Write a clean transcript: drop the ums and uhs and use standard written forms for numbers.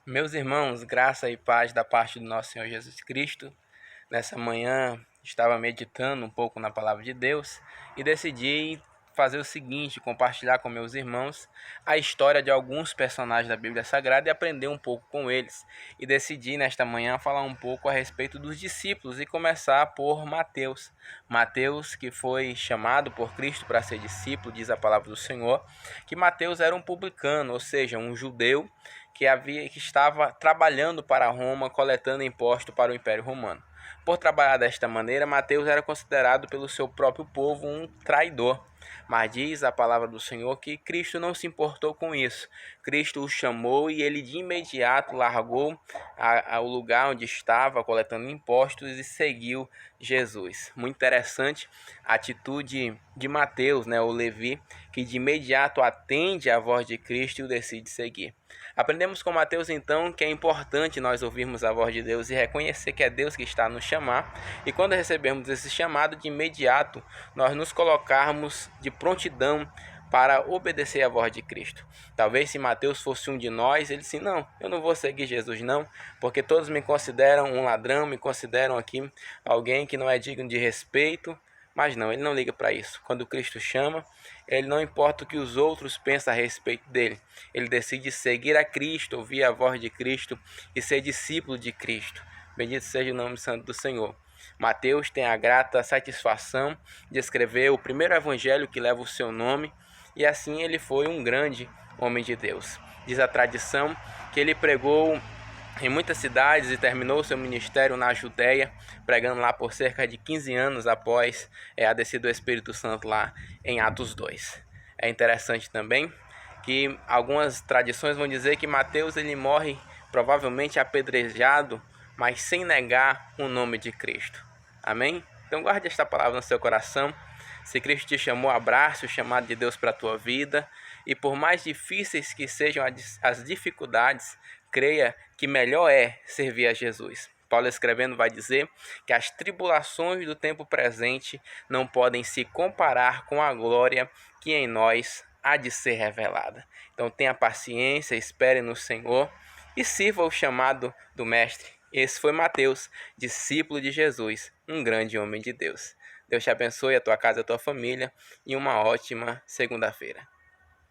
Meus irmãos, graça e paz da parte do nosso Senhor Jesus Cristo. Nessa manhã estava meditando um pouco na palavra de Deus e decidi fazer o seguinte, compartilhar com meus irmãos a história de alguns personagens da Bíblia Sagrada e aprender um pouco com eles. E decidi nesta manhã falar um pouco a respeito dos discípulos e começar por Mateus. Mateus, que foi chamado por Cristo para ser discípulo, diz a palavra do Senhor, que Mateus era um publicano, ou seja, um judeu que estava trabalhando para Roma, coletando imposto para o Império Romano. Por trabalhar desta maneira, Mateus era considerado pelo seu próprio povo um traidor. Mas diz a palavra do Senhor que Cristo não se importou com isso. Cristo o chamou e ele de imediato largou o lugar onde estava coletando impostos e seguiu Jesus. Muito interessante a atitude de Mateus, o Levi, que de imediato atende à voz de Cristo e o decide seguir. Aprendemos com Mateus então que é importante nós ouvirmos a voz de Deus e reconhecer que é Deus que está a nos chamar, e quando recebermos esse chamado, de imediato nós nos colocarmos de prontidão para obedecer à voz de Cristo. Talvez se Mateus fosse um de nós, ele disse, não, eu não vou seguir Jesus não, porque todos me consideram um ladrão, me consideram aqui alguém que não é digno de respeito. Mas não, ele não liga para isso. Quando Cristo chama, ele não importa o que os outros pensam a respeito dele. Ele decide seguir a Cristo, ouvir a voz de Cristo e ser discípulo de Cristo. Bendito seja o nome santo do Senhor. Mateus tem a grata satisfação de escrever o primeiro evangelho que leva o seu nome, e assim ele foi um grande homem de Deus. Diz a tradição que ele pregou em muitas cidades e terminou seu ministério na Judéia, pregando lá por cerca de 15 anos após a descida do Espírito Santo lá em Atos 2. É interessante também que algumas tradições vão dizer que Mateus ele morre provavelmente apedrejado, mas sem negar o nome de Cristo. Amém? Então guarde esta palavra no seu coração. Se Cristo te chamou, abrace o chamado de Deus para a tua vida. E por mais difíceis que sejam as dificuldades, creia que melhor é servir a Jesus. Paulo escrevendo vai dizer que as tribulações do tempo presente não podem se comparar com a glória que em nós há de ser revelada. Então tenha paciência, espere no Senhor e sirva o chamado do Mestre. Esse foi Mateus, discípulo de Jesus, um grande homem de Deus. Deus te abençoe, a tua casa, a tua família, e uma ótima segunda-feira.